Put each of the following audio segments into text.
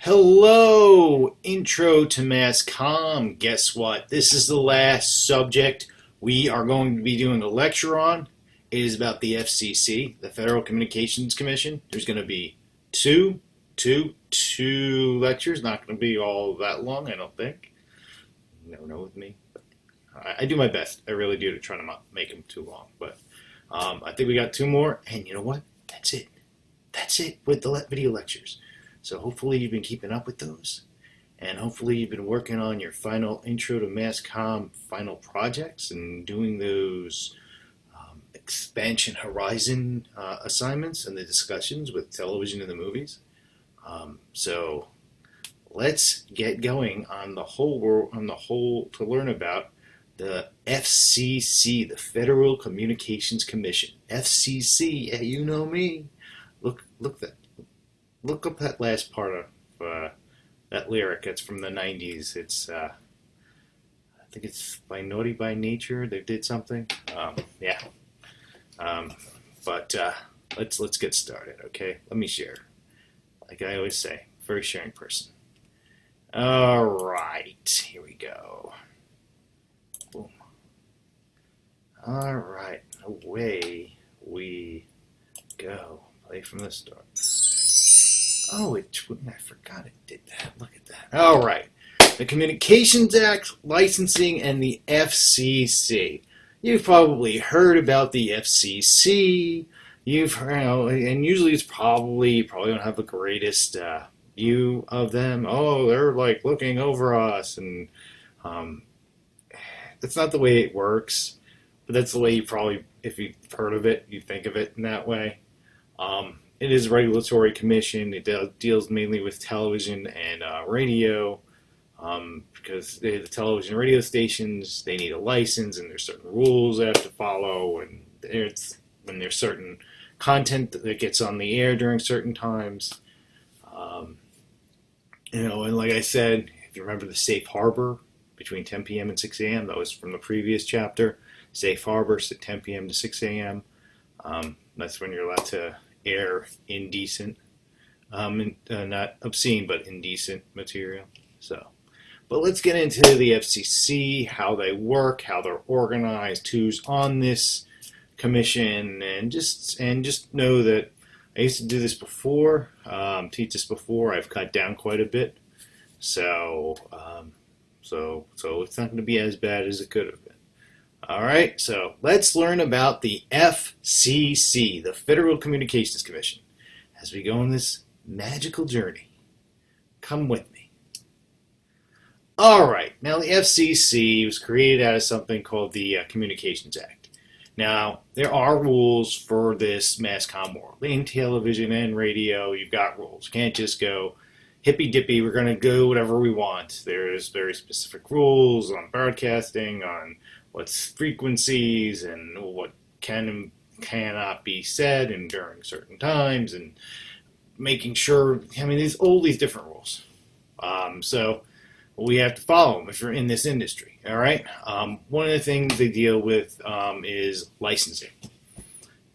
Hello, Intro to Mass Comm. Guess what? This is the last subject we are going to be doing a lecture on. It is about the FCC, the Federal Communications Commission. There's going to be two lectures. Not going to be all that long, I don't think. You never know with me. I do my best. I really do to try to not make them too long. But I think we got two more, and you know what? That's it. That's it with the video lectures. So hopefully you've been keeping up with those, and hopefully you've been working on your final Intro to Mass Comm final projects and doing those expansion horizon assignments and the discussions with television and the movies. So let's get going on the whole to learn about the FCC, the Federal Communications Commission. FCC, yeah, you know me. Look up that last part of that lyric. It's from the 90s. It's, I think it's by Naughty by Nature. They did something. Yeah. But let's get started, okay? Let me share. Like I always say, very sharing person. All right. Here we go. Boom. All right. Away we go. Play from the start. Oh, I forgot it did that. Look at that. All right. The Communications Act, licensing, and the FCC. You've probably heard about the FCC. You've heard, and usually it's you probably don't have the greatest view of them. Oh, they're like looking over us, and that's not the way it works. But that's the way you probably, if you've heard of it, you think of it in that way. It is a regulatory commission. It deals mainly with television and radio, because the television and radio stations, they need a license, and there's certain rules they have to follow, and when there's certain content that gets on the air during certain times. And like I said, if you remember the safe harbor between 10 p.m. and 6 a.m., that was from the previous chapter. Safe harbor, 10 p.m. to 6 a.m. That's when you're allowed to air indecent, not obscene, but indecent material. But let's get into the FCC, how they work, how they're organized, who's on this commission, and just know that I used to do this before, teach this before. I've cut down quite a bit, so it's not going to be as bad as it could have been. All right, so let's learn about the FCC, the Federal Communications Commission, as we go on this magical journey. Come with me. All right, now the FCC was created out of something called the Communications Act. Now, there are rules for this mass comm world. In television and radio, you've got rules. You can't just go hippy-dippy, we're going to go whatever we want. There's very specific rules on broadcasting, on what's frequencies, and what can and cannot be said and during certain times, and making sure, there's all these different rules. So we have to follow them if you're in this industry, all right? One of the things they deal with is licensing.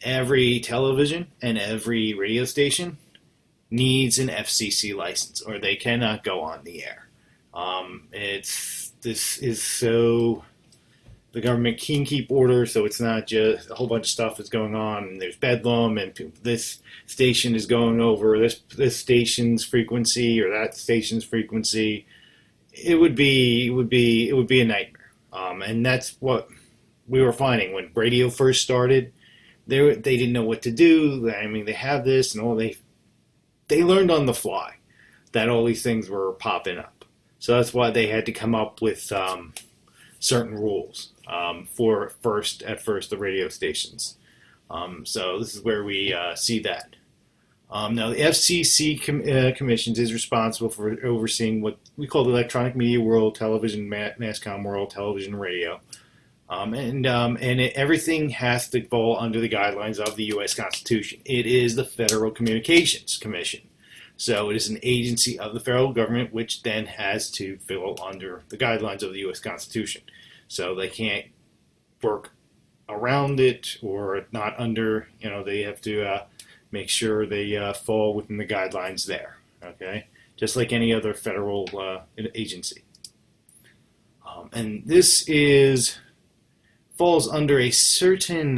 Every television and every radio station needs an FCC license, or they cannot go on the air. The government can keep order, so it's not just a whole bunch of stuff that's going on, and there's bedlam, and this station is going over this station's frequency or that station's frequency. It would be a nightmare, and that's what we were finding when radio first started. They didn't know what to do. They have this, and they learned on the fly that all these things were popping up. So that's why they had to come up with certain rules for the radio stations. So this is where we see that. Now, the FCC commissions is responsible for overseeing what we call the electronic media world, television, mass comm world, television, radio. Everything has to fall under the guidelines of the U.S. Constitution. It is the Federal Communications Commission. So it is an agency of the federal government, which then has to fall under the guidelines of the U.S. Constitution. So they can't work around it or not under, they have to make sure they fall within the guidelines there, okay? just like any other federal agency. And this falls under a certain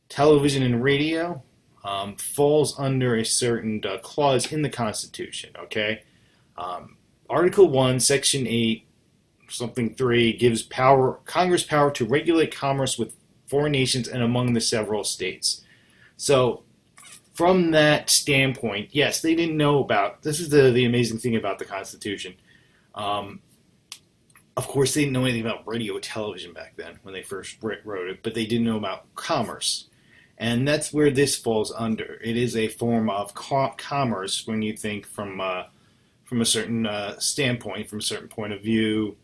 television and radio, falls under a certain clause in the Constitution, okay? Article 1, Section 8, something 3, gives Congress power to regulate commerce with foreign nations and among the several states. So, from that standpoint, yes, they didn't know about, this is the amazing thing about the Constitution. Of course, they didn't know anything about radio or television back then when they first wrote it, but they didn't know about commerce. And that's where this falls under. It is a form of commerce when you think from a certain standpoint, from a certain point of view,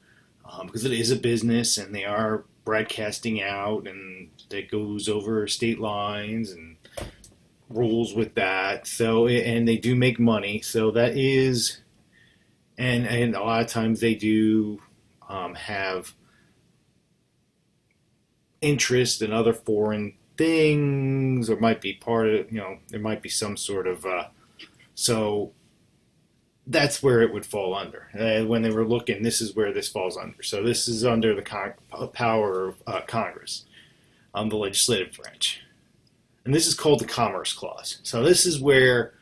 because it is a business and they are broadcasting out, and that goes over state lines and rules with that. So, and they do make money. So that is, and a lot of times they do have interest in other foreign things, or might be part of, there might be some sort of, so that's where it would fall under. When they were looking, this is where this falls under. So this is under the power of Congress, the legislative branch. And this is called the Commerce Clause. So this is where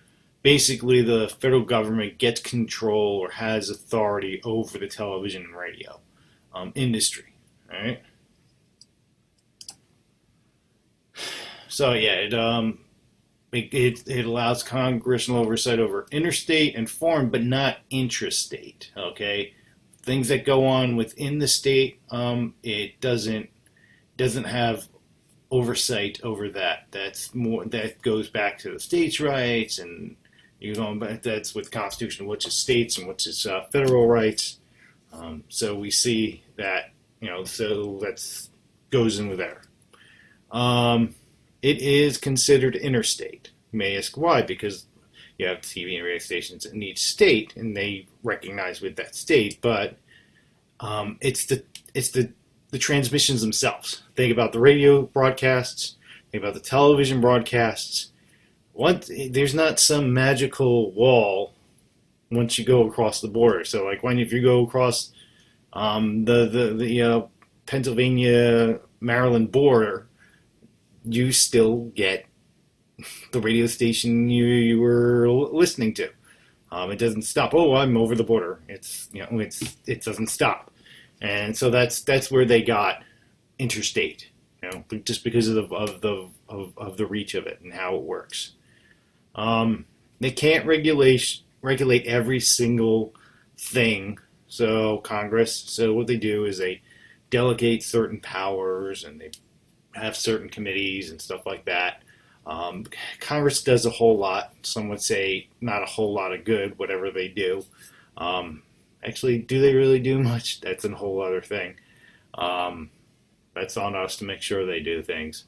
basically the federal government gets control or has authority over the television and radio industry, right? So yeah, it allows congressional oversight over interstate and foreign, but not intrastate. Okay, things that go on within the state, it doesn't have oversight over that. That goes back to the states' rights, and that's with the Constitution, which is states and which is federal rights. So we see that, so that goes in with there. It is considered interstate. You may ask why, because you have TV and radio stations in each state, and they recognize with that state, but it's the transmissions themselves. Think about the radio broadcasts, think about the television broadcasts. There's not some magical wall once you go across the border. So like if you go across the Pennsylvania Maryland border, you still get the radio station you were listening to. It doesn't stop. Oh, I'm over the border. It doesn't stop, and so that's where they got interstate. Just because of the reach of it and how it works. They can't regulate every single thing. So Congress. So what they do is they delegate certain powers, and they have certain committees and stuff like that. Congress does a whole lot. Some would say not a whole lot of good, whatever they do. Actually, do they really do much? That's a whole other thing. That's on us to make sure they do things.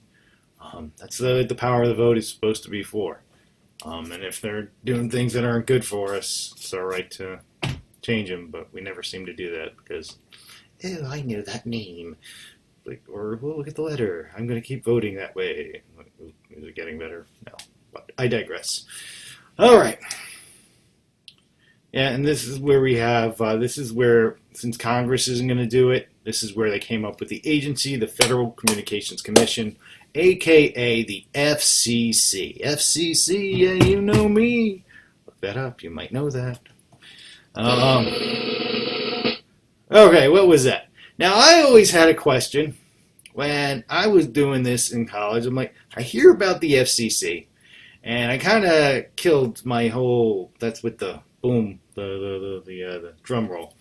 That's the power of the vote is supposed to be for. And if they're doing things that aren't good for us, it's our right to change them, but we never seem to do that because, I know that name. Or we'll look at the letter. I'm going to keep voting that way. Is it getting better? No. But I digress. All right. Yeah, and this is where we have, this is where, since Congress isn't going to do it, this is where they came up with the agency, the Federal Communications Commission, a.k.a. the FCC. FCC, yeah, you know me. Look that up. You might know that. Okay, what was that? Now, I always had a question when I was doing this in college. I'm like, I hear about the FCC, and I kind of killed my whole, that's with the boom, the drum roll.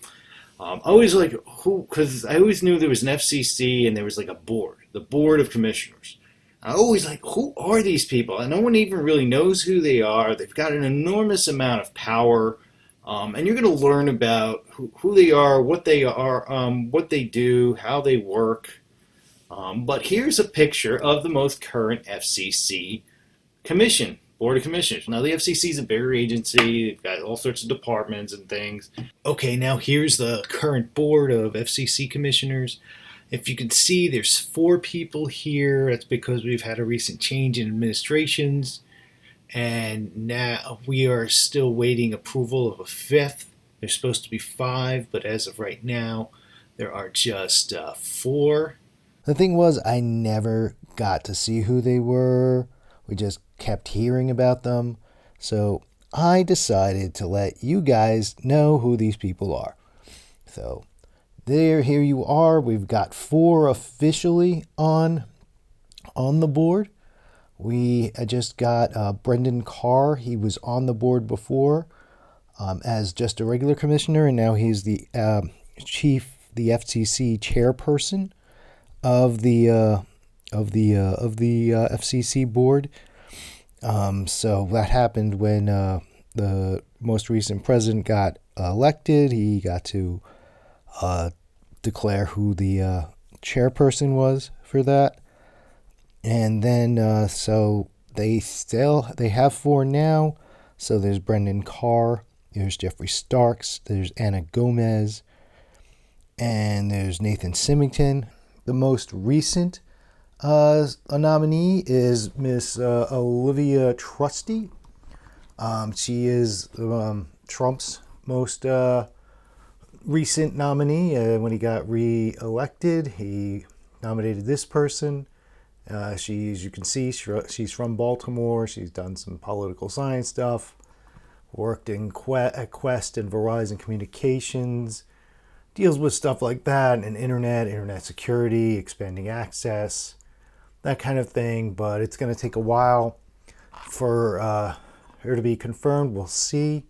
I always like, because I always knew there was an FCC and there was like a board, the Board of Commissioners. I always like, who are these people? And no one even really knows who they are. They've got an enormous amount of power. And you're going to learn about who they are, what they do, how they work. But here's a picture of the most current FCC commission, Board of Commissioners. Now, the FCC is a bigger agency. They've got all sorts of departments and things. Okay, now here's the current board of FCC commissioners. If you can see, there's 4 people here. That's because we've had a recent change in administrations. and now we are still waiting approval of a fifth. There's supposed to be five, but as of right now, there are just four. The thing was, I never got to see who they were. We just kept hearing about them. So I decided to let you guys know who these people are. So here you are. We've got four officially on the board. We just got Brendan Carr. He was on the board before as just a regular commissioner, and now he's the the FCC chairperson of the FCC board. So that happened when the most recent president got elected. He got to declare who the chairperson was for that, and then so they have four now. So there's Brendan Carr, there's Jeffrey Starks, there's Anna Gomez, and there's Nathan Symington. The most recent a nominee is Miss Olivia Trusty. She is Trump's most recent nominee. When he got re-elected, he nominated this person. As you can see, she's from Baltimore. She's done some political science stuff, worked at Quest and Verizon Communications, deals with stuff like that, and internet security, expanding access, that kind of thing. But it's going to take a while for her to be confirmed. We'll see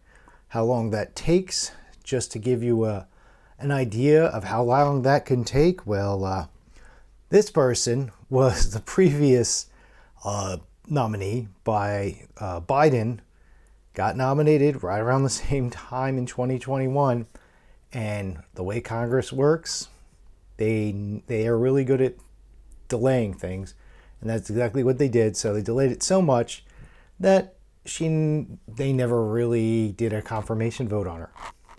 how long that takes. Just to give you an idea of how long that can take, well, this person was the previous nominee by Biden, got nominated right around the same time in 2021. And the way Congress works, they are really good at delaying things. And that's exactly what they did. So they delayed it so much that they never really did a confirmation vote on her.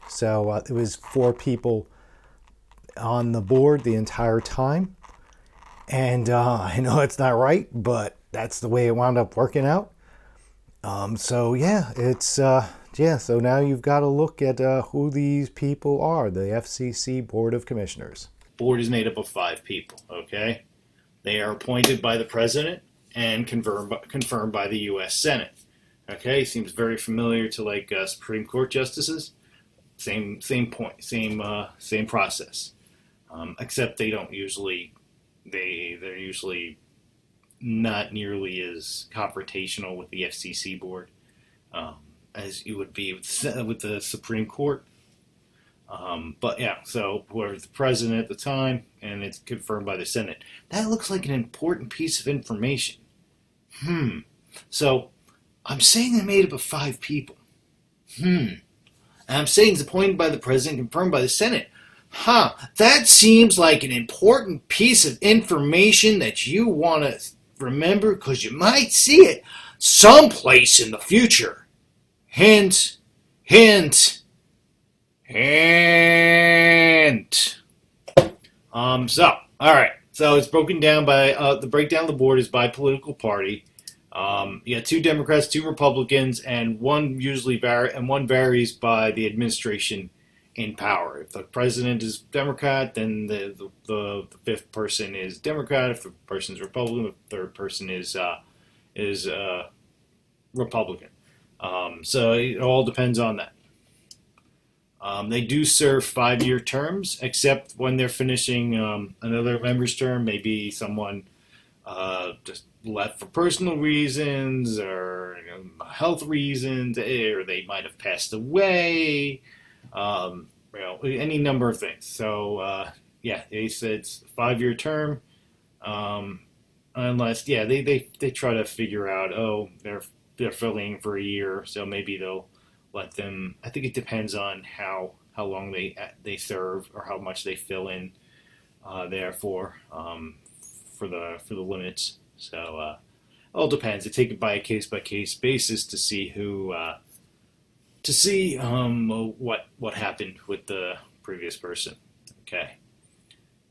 So it was four people on the board the entire time. And I know it's not right, but that's the way it wound up working out. So yeah, so now you've got to look at who these people are, the FCC Board of Commissioners. Board is made up of five people, okay? They are appointed by the president and confirmed by the U.S. Senate. Okay, seems very familiar to like Supreme Court justices. Same point, same process. Except they don't usually, they're usually not nearly as confrontational with the FCC board as you would be with the Supreme Court. But yeah, so we're the president at the time, and it's confirmed by the Senate. That looks like an important piece of information. So I'm saying they're made up of five people. And I'm saying it's appointed by the president, confirmed by the Senate. That seems like an important piece of information that you want to remember because you might see it someplace in the future. Hint, hint, hint. So, all right. So it's broken down by the breakdown of the board is by political party. You got two Democrats, two Republicans, and one varies by the administration in power. If the president is Democrat, then the fifth person is Democrat. If the person is Republican, the third person is Republican. So it all depends on that. They do serve 5-year terms, except when they're finishing another member's term. Maybe someone just left for personal reasons or health reasons, or they might have passed away. Any number of things. So they said it's a 5-year term, unless they try to figure out they're filling for a year, so maybe they'll let them. I think it depends on how long they serve or how much they fill in there for the limits. So it all depends. They take it by a case basis to see who what happened with the previous person. Okay.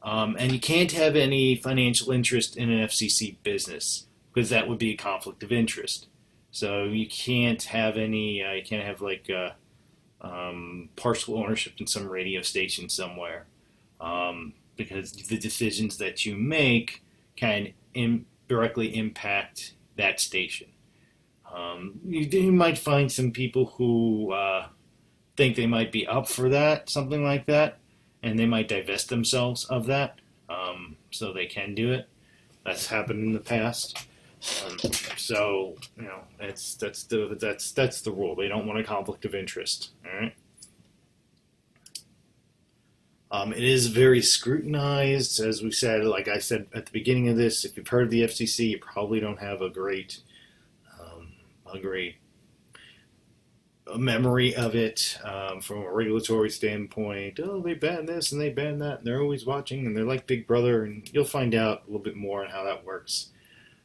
And you can't have any financial interest in an FCC business because that would be a conflict of interest. So you can't have any. You can't have like partial ownership in some radio station somewhere, because the decisions that you make can directly impact that station. You might find some people who think they might be up for that, something like that, and they might divest themselves of that, so they can do it. That's happened in the past. So that's the rule. They don't want a conflict of interest. All right. It is very scrutinized, as we said. Like I said at the beginning of this, if you've heard of the FCC, you probably don't have a great memory of it from a regulatory standpoint. Oh, they ban this and they ban that, and they're always watching, and they're like Big Brother, and you'll find out a little bit more on how that works.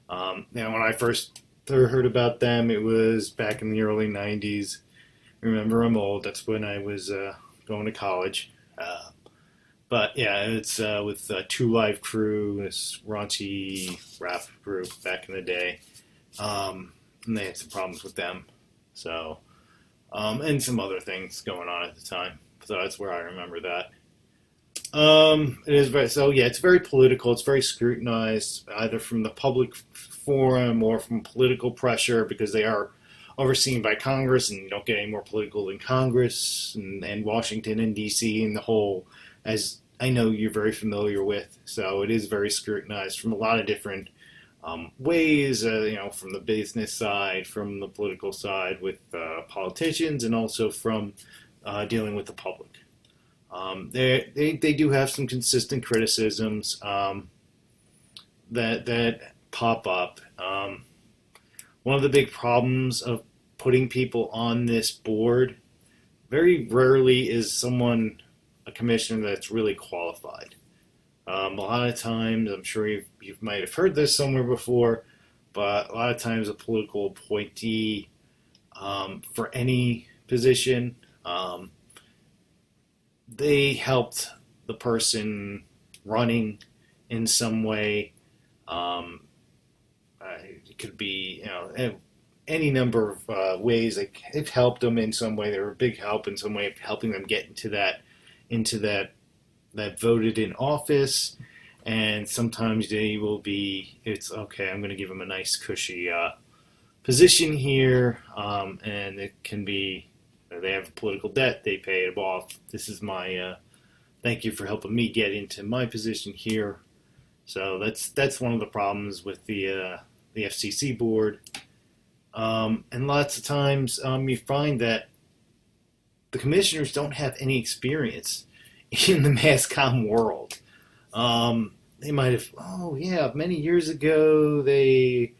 Now, when I first heard about them, it was back in the early 90s. Remember, I'm old. That's when I was going to college. But yeah, it's with Two Live Crew, this raunchy rap group back in the day. And they had some problems with them. So, and some other things going on at the time. So that's where I remember that. It is very, so yeah, it's very political. It's very scrutinized, either from the public forum or from political pressure, because they are overseen by Congress, and you don't get any more political than Congress and Washington and D.C. and the whole, as I know you're very familiar with. So it is very scrutinized from a lot of different ways, from the business side, from the political side with politicians, and also from dealing with the public. They do have some consistent criticisms that pop up. One of the big problems of putting people on this board, very rarely is a commissioner that's really qualified. A lot of times, I'm sure you might have heard this somewhere before, but a lot of times a political appointee for any position, they helped the person running in some way. It could be, any number of ways. They've helped them in some way. They were a big help in some way of helping them get into that voted in office. And sometimes they will be, it's okay, I'm going to give them a nice cushy position here. And it can be, they have a political debt, they pay it off. This is my, thank you for helping me get into my position here. So that's one of the problems with the FCC board. And lots of times you find that the commissioners don't have any experience in the mass comm world. They might have, many years ago they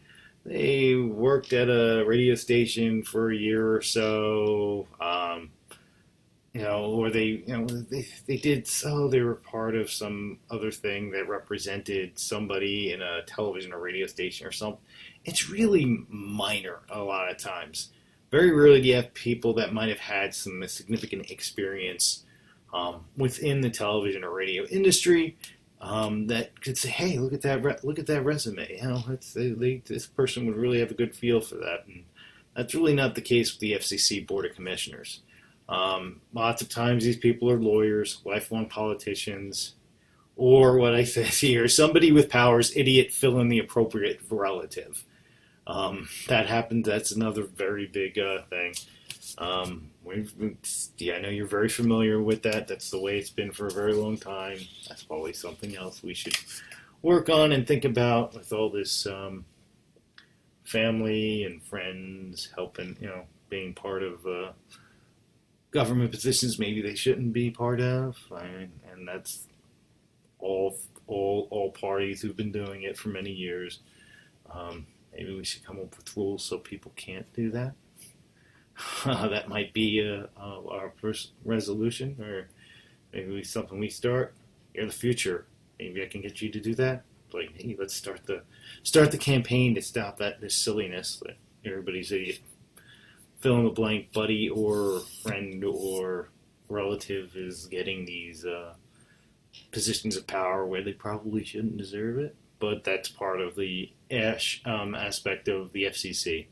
worked at a radio station for a year or so, or they did, so they were part of some other thing that represented somebody in a television or radio station or something. It's really minor a lot of times. Very rarely do you have people that might have had some significant experience within the television or radio industry that could say, "Hey, look at that resume. This person would really have a good feel for that." And that's really not the case with the FCC Board of Commissioners. Lots of times these people are lawyers, lifelong politicians, or what I said here, somebody with powers, idiot, fill in the appropriate relative. That happens. That's another very big thing. I know you're very familiar with that. That's the way it's been for a very long time. That's probably something else we should work on and think about with all this family and friends helping, being part of government positions maybe they shouldn't be part of. And that's all parties who've been doing it for many years. Maybe we should come up with rules so people can't do that. That might be our first resolution, or maybe something we start. You're the future. Maybe I can get you to do that. Like, hey, let's start the campaign to stop this silliness that everybody's idiot. Fill in the blank, buddy or friend or relative is getting these positions of power where they probably shouldn't deserve it. But that's part of the aspect of the FCC.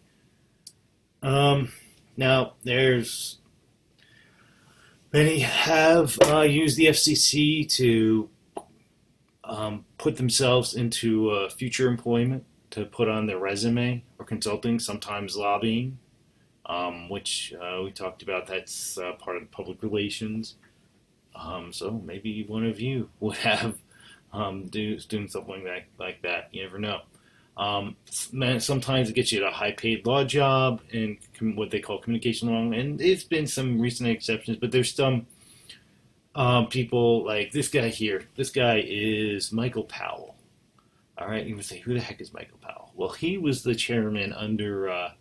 Now there's many have used the FCC to put themselves into future employment to put on their resume or consulting, sometimes lobbying, which we talked about. That's part of public relations. So maybe one of you would have doing something like that. You never know. Sometimes it gets you a high-paid law job in what they call communication law, and it's been some recent exceptions, but there's some people like this guy here. This guy is Michael Powell. All right, you would say, who the heck is Michael Powell? Well, he was the chairman under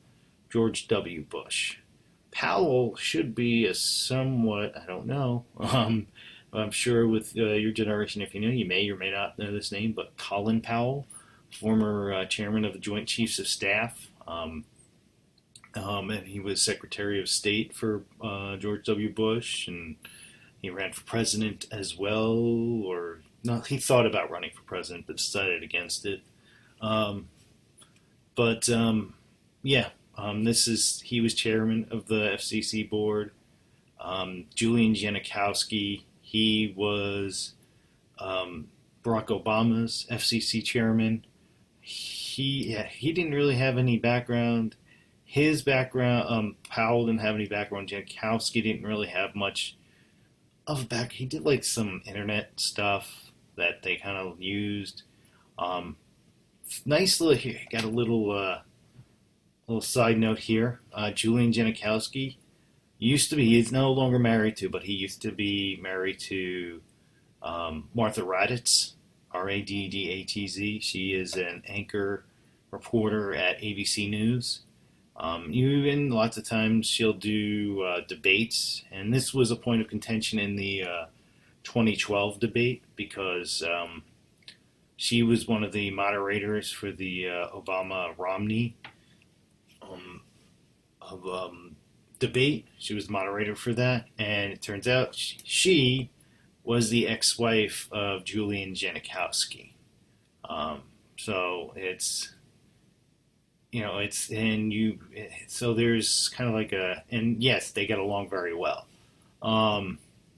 George W. Bush. Powell should be a somewhat, I don't know, I'm sure with your generation, if you know, you may or may not know this name, but Colin Powell, former chairman of the Joint Chiefs of Staff, and he was Secretary of State for George W. Bush, and he ran for president as well, or no, he thought about running for president, but decided against it. Um, but yeah, he was chairman of the FCC board. Julian Janikowski, he was Barack Obama's FCC chairman. He didn't really have any background. His background, Powell didn't have any background. Janikowski didn't really have much of back. He did like some internet stuff that they kind of used. Um, Nice little here. Got a little side note here. Julian Janikowski used to be. He's no longer married to, but he used to be married to Martha Raddatz, Raddatz. She is an anchor reporter at ABC News. Even lots of times she'll do debates, and this was a point of contention in the 2012 debate because she was one of the moderators for the Obama Romney um, debate. She was the moderator for that, and it turns out she was the ex-wife of Julian Janikowski. So it's it's and you so there's kind of like and yes, they get along very well. Um,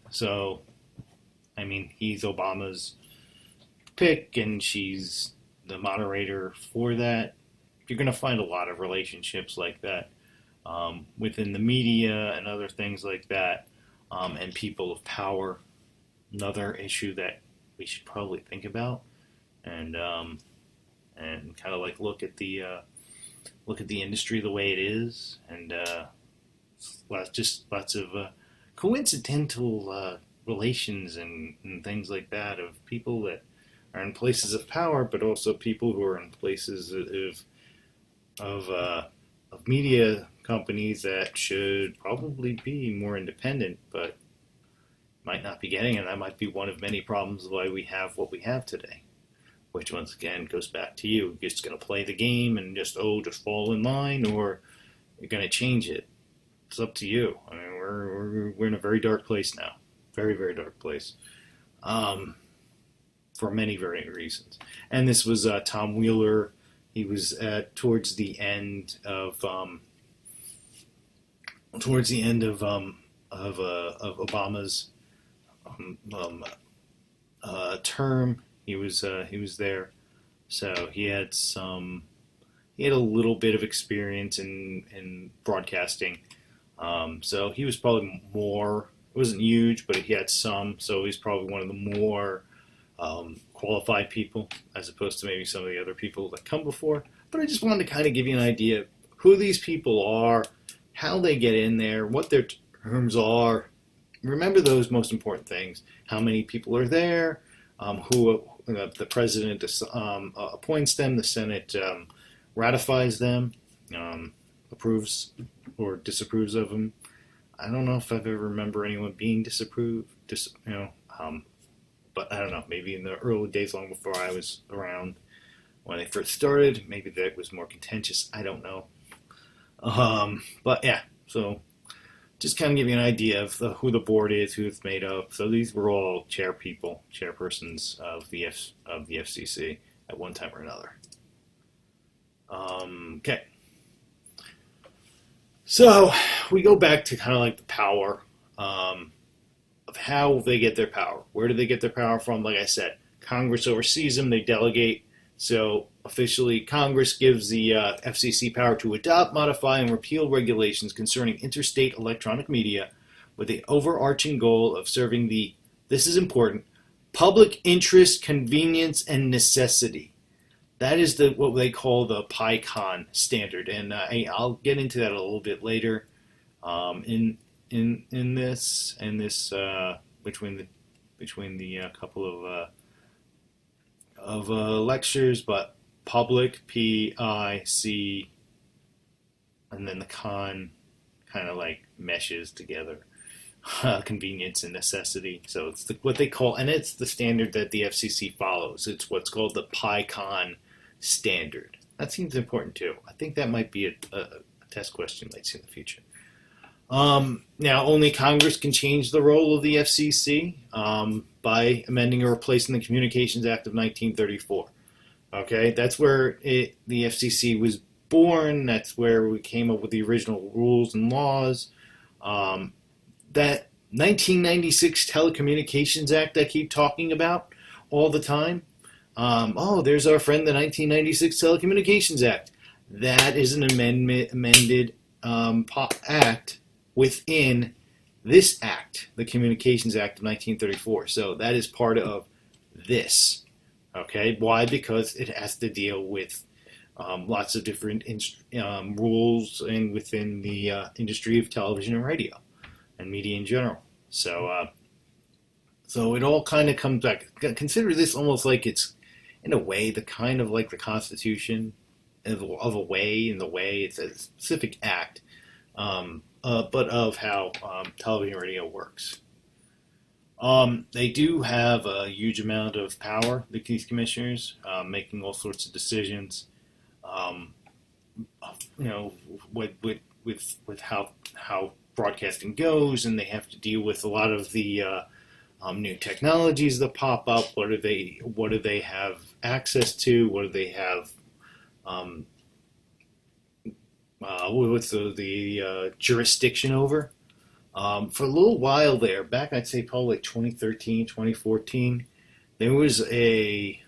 so I mean, he's Obama's pick, and she's the moderator for that. You're going to find a lot of relationships like that within the media and other things like that, and people of power. Another issue that we should probably think about, and kind of like look at the industry the way it is, and lots of coincidental relations and things like that of people that are in places of power, but also people who are in places of media companies that should probably be more independent, but might not be getting, and that might be one of many problems why we have what we have today. Which once again goes back to you. You're just going to play the game and just fall in line, or you're going to change it. It's up to you. I mean, we're in a very dark place now, very very dark place. For many very reasons. And this was Tom Wheeler. He was towards the end of Obama's term. He was there, so he had a little bit of experience in broadcasting. So he was probably more. It wasn't huge, but he had some. So he's probably one of the more qualified people, as opposed to maybe some of the other people that come before. But I just wanted to kind of give you an idea of who these people are, how they get in there, what their terms are. Remember those most important things: how many people are there, who the president appoints them, the Senate ratifies them, approves or disapproves of them. I don't know if I've ever remember anyone being disapproved, but I don't know. Maybe in the early days, long before I was around, when they first started, maybe that was more contentious. I don't know. But yeah, so just kind of give you an idea of who the board is, who it's made of. So these were all chairpersons of the FCC at one time or another. Okay. So we go back to kind of like the power of how they get their power. Where do they get their power from? Like I said, Congress oversees them. They delegate. So officially, Congress gives the FCC power to adopt, modify, and repeal regulations concerning interstate electronic media with the overarching goal of serving the, this is important, public interest, convenience, and necessity. That is what they call the PICON standard, and I'll get into that a little bit later in this between the couple of lectures, but public PIC, and then the con kind of like meshes together. Convenience and necessity. So it's what they call, and it's the standard that the FCC follows. It's what's called the PICON standard. That seems important too. I think that might be a test question might see in the future. Now, only Congress can change the role of the FCC by amending or replacing the Communications Act of 1934. Okay, that's where the FCC was born. That's where we came up with the original rules and laws. That 1996 Telecommunications Act I keep talking about all the time. There's our friend, the 1996 Telecommunications Act. That is an amended act within this act, the Communications Act of 1934. So that is part of this. Okay, why? Because it has to deal with lots of different rules and within the industry of television and radio and media in general. So it all kind of comes back. Consider this almost like it's, in a way, the kind of like the Constitution of a way, in the way it's a specific act, but of how television and radio works. They do have a huge amount of power, these commissioners, making all sorts of decisions. With how broadcasting goes, and they have to deal with a lot of the new technologies that pop up. What do they have access to? What do they have? What's the jurisdiction over? For a little while there, back I'd say probably like 2013, 2014, there was a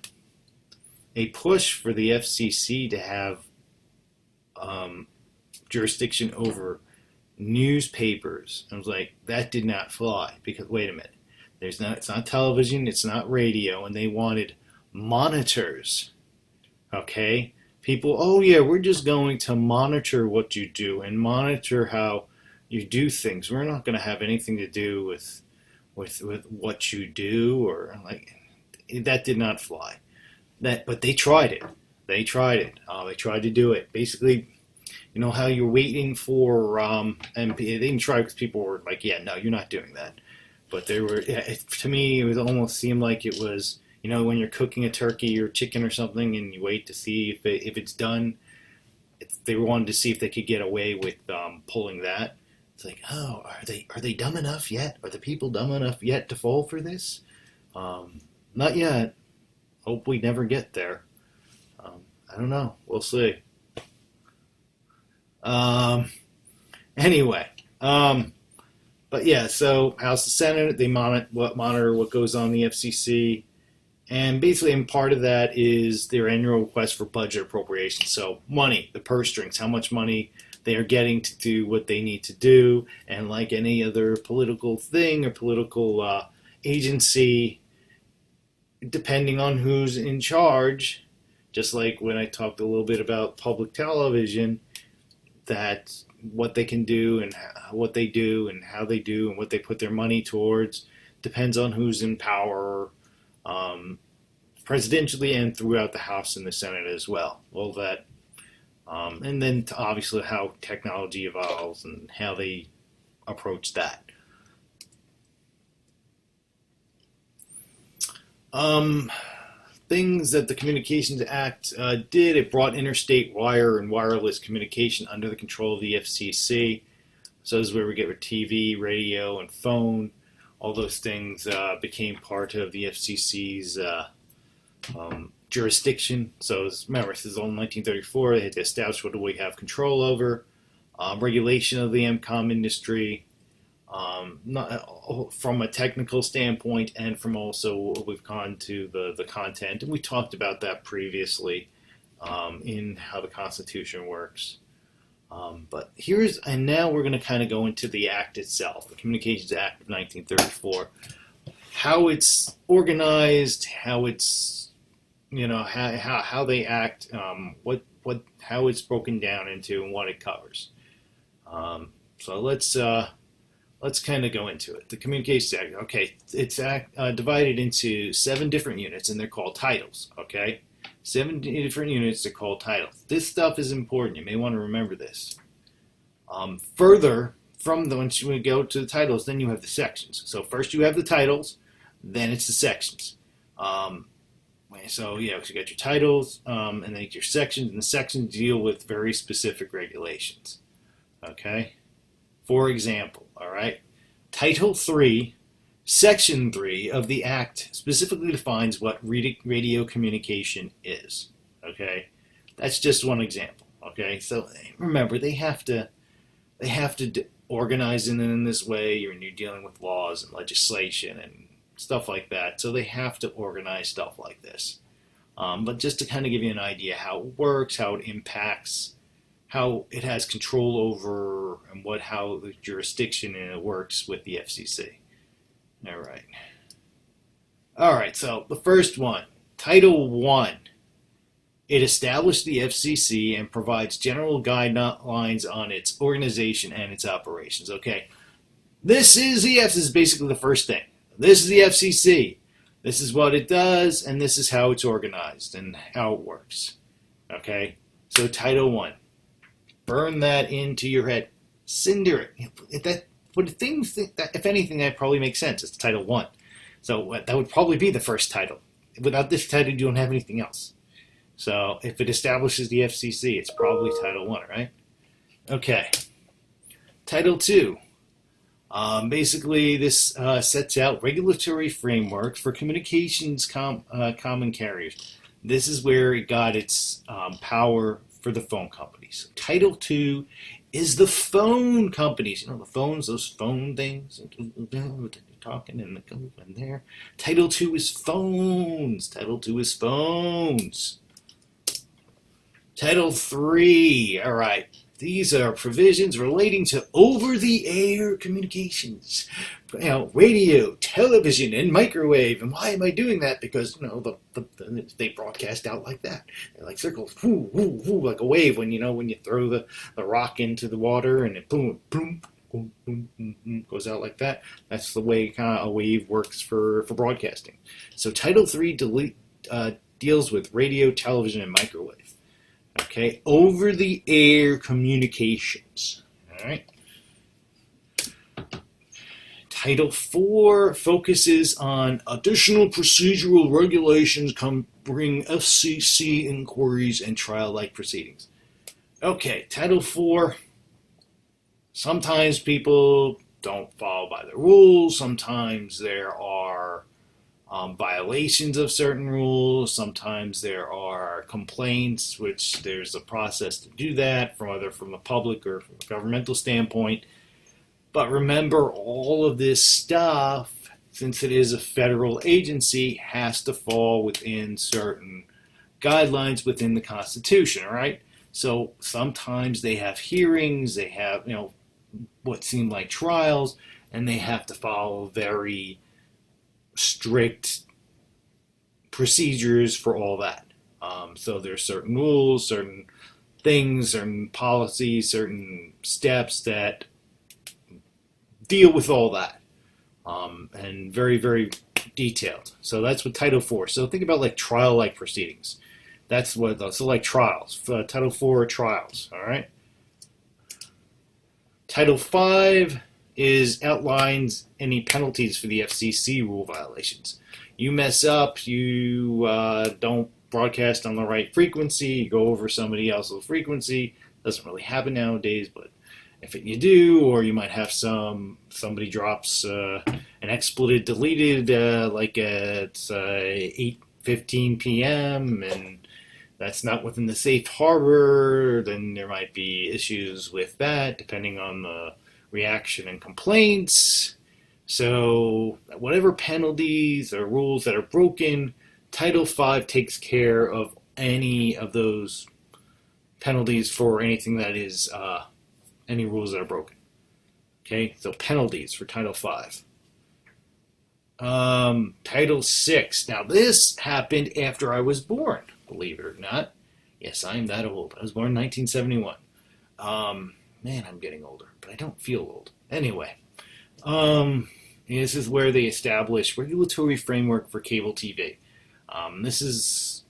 push for the FCC to have jurisdiction over newspapers. I was like, that did not fly, because wait a minute, it's not television, it's not radio, and they wanted monitors. Okay, people, oh yeah, we're just going to monitor what you do and monitor how you do things. We're not going to have anything to do with what you do, or like that did not fly. But they tried it. They tried to do it. Basically, you know how you're waiting for, and they didn't try because people were like, yeah, no, you're not doing that. But they were, to me, it was almost seemed like it was, you know, when you're cooking a turkey or chicken or something and you wait to see if it's done. They wanted to see if they could get away with pulling that. It's like, oh, are they dumb enough yet? Are the people dumb enough yet to fall for this? Not yet. Hope we never get there. I don't know. We'll see. Anyway, but yeah, so House and Senate, they monitor what goes on in the FCC, and basically, and part of that is their annual request for budget appropriations. So money, the purse strings, how much money they are getting to do what they need to do, and like any other political thing or political agency, depending on who's in charge, just like when I talked a little bit about public television, that what they can do and what they do and how they do and what they put their money towards depends on who's in power, presidentially and throughout the House and the Senate as well. All that, and then obviously how technology evolves and how they approach that. Things that the Communications Act did, it brought interstate wire and wireless communication under the control of the FCC. So this is where we get with TV, radio, and phone. All those things became part of the FCC's jurisdiction. So remember, this is all in 1934. They had to establish what do we have control over. regulation of the MCOM industry, not, from a technical standpoint, and from also we've gone to the content, and we talked about that previously in how the Constitution works. But now we're going to kind of go into the Act itself, the Communications Act of 1934, how it's organized, how it's, how they act, how it's broken down into, and what it covers. So let's kind of go into it. The Communications Act, okay, it's divided into 7 different units, and they're called titles, okay? 7 different units are called titles. This stuff is important. You may want to remember this. Further, once you go to the titles, then you have the sections. So first you have the titles, then it's the sections. So you got your titles, and then your sections, and the sections deal with very specific regulations. Okay? For example, all right, Title 3, Section 3 of the Act specifically defines what radio communication is. Okay? That's just one example. Okay? So remember, they have to organize it in this way when you're dealing with laws and legislation and stuff like that. So they have to organize stuff like this. But just to kind of give you an idea how it works, how it impacts, how it has control over, and how the jurisdiction works with the FCC. All right, so the first one, Title 1. It established the FCC and provides general guidelines on its organization and its operations. Okay, this is basically the first thing. This is the FCC. This is what it does, and this is how it's organized and how it works. Okay, so Title 1. Burn that into your head. Cinder it. If anything, that probably makes sense. It's Title 1. So that would probably be the first title. Without this title, you don't have anything else. So if it establishes the FCC, it's probably Title 1, right? Okay. Title 2. Basically, this sets out regulatory framework for communications common carriers. This is where it got its power for the phone companies. Title 2 is the phone companies. The phones, those phone things, talking and there. Title 2 is phones. Title 2 is phones. Title 3, all right. These are provisions relating to over-the-air communications, radio, television, and microwave. And why am I doing that? Because they broadcast out like that. They're like circles, whoo, whoo, whoo, like a wave when you throw the rock into the water and it boom, boom, boom, boom, boom, boom, goes out like that. That's the way a wave works for broadcasting. So Title 3 deals with radio, television, and microwave. Okay, over-the-air communications. All right. Title 4 focuses on additional procedural regulations covering FCC inquiries and trial-like proceedings. Okay, Title 4. Sometimes people don't follow by the rules. Sometimes there are violations of certain rules. Sometimes there are complaints, which there's a process to do that, whether from the public or from a governmental standpoint. But remember, all of this stuff, since it is a federal agency, has to fall within certain guidelines within the Constitution, right? So sometimes they have hearings, they have, what seem like trials, and they have to follow very strict procedures for all that. So there's certain rules, certain things, certain policies, certain steps that deal with all that, and very, very detailed. So that's what Title 4. So think about like trial-like proceedings. That's what those. So like trials. Title 4 are trials. All right. Title 5 outlines any penalties for the FCC rule violations. You mess up, you don't broadcast on the right frequency, you go over somebody else's frequency. Doesn't really happen nowadays, but if you do, or you might have somebody drops an expletive deleted like at 8:15 p.m. and that's not within the safe harbor, then there might be issues with that, depending on the reaction and complaints. So, whatever penalties or rules that are broken, Title V takes care of any of those penalties for anything that is any rules that are broken. Okay, so penalties for Title V. Title VI. Now, this happened after I was born, believe it or not. Yes, I am that old. I was born in 1971. Man, I'm getting older, but I don't feel old. Anyway, this is where they establish regulatory framework for cable TV. This is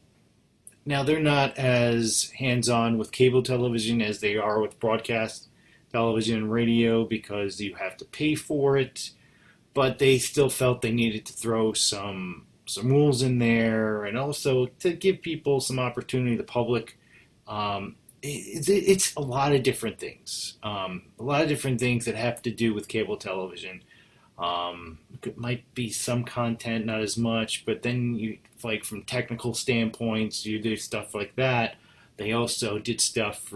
now they're not as hands-on with cable television as they are with broadcast television and radio because you have to pay for it. But they still felt they needed to throw some rules in there, and also to give people some opportunity. The public, it's a lot of different things. A lot of different things that have to do with cable television. It might be some content, not as much, but then you like from technical standpoints, you do stuff like that. They also did stuff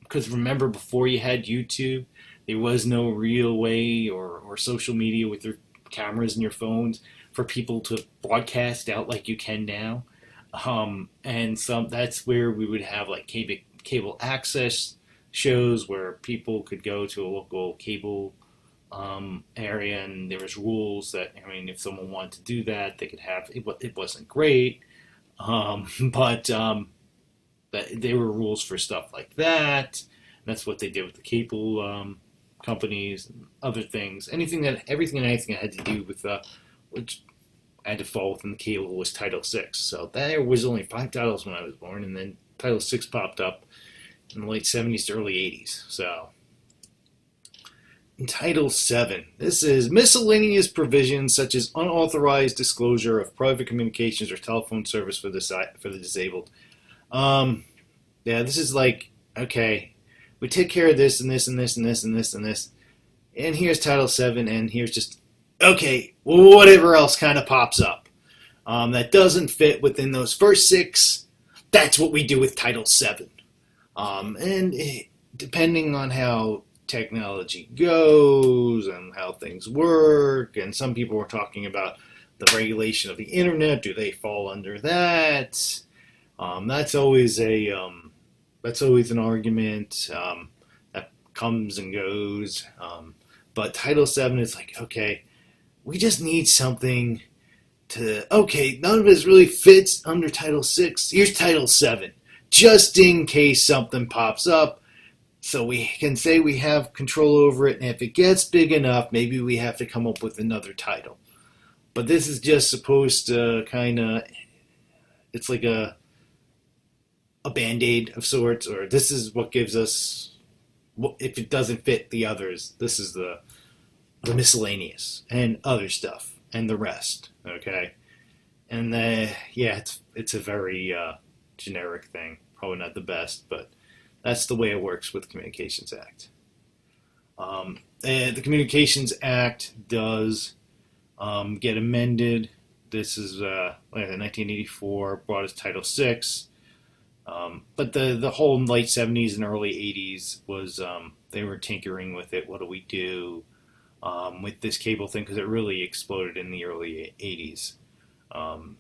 because remember before you had YouTube, there was no real way or social media with your cameras and your phones for people to broadcast out like you can now. And that's where we would have like cable access shows where people could go to a local cable area, and there was rules that, I mean, if someone wanted to do that, they could have it. It wasn't great, but there were rules for stuff like that. And that's what they did with the cable companies and other things. Everything and anything that had to do with which had to fall within the cable was Title VI. So there was only 5 titles when I was born, and then Title VI popped up in the late 70s to early 80s. So in Title VII, this is miscellaneous provisions such as unauthorized disclosure of private communications or telephone service for the disabled. This is like, okay, we take care of this and this and this and this and this and this, and here's Title VII, and here's just, okay, whatever else kind of pops up that doesn't fit within those first 6, that's what we do with Title VII. And depending on how technology goes and how things work, and some people were talking about the regulation of the internet, do they fall under that? That's always an argument that comes and goes. But Title VII is like, okay, we just need something none of this really fits under Title VI. Here's Title VII, just in case something pops up, so we can say we have control over it, and if it gets big enough, maybe we have to come up with another title. But this is just supposed to kind of, it's like a Band-Aid of sorts, or this is what gives us, if it doesn't fit the others, this is the miscellaneous and other stuff and the rest, okay? And it's a very generic thing, probably not the best, but that's the way it works with the Communications Act. And the Communications Act does get amended. This is 1984, brought as Title VI. But the whole late 70s and early 80s was they were tinkering with it. What do we do with this cable thing? Because it really exploded in the early 80s. And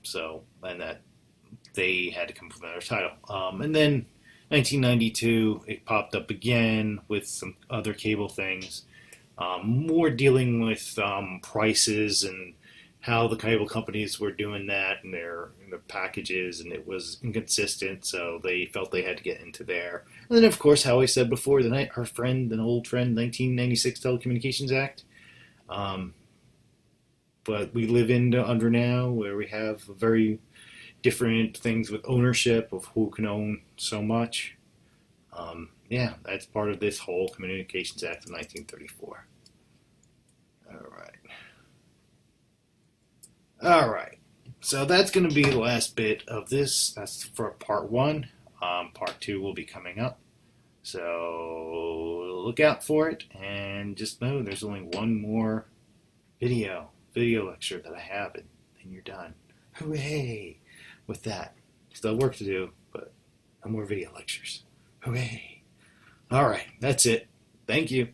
that they had to come up with another title. And then 1992, it popped up again with some other cable things, more dealing with prices and how the cable companies were doing that and their packages, and it was inconsistent, so they felt they had to get into there. And then, of course, how I said before, an old friend, 1996 Telecommunications Act. But we live under now where we have very different things with ownership of who can own so much. That's part of this whole Communications Act of 1934. All right. So that's going to be the last bit of this. That's for part 1. Part 2 will be coming up. So look out for it, and just know there's only one more video lecture that I have, and then you're done. Hooray! With that. Still work to do, but No more video lectures. Okay. All right, that's it. Thank you.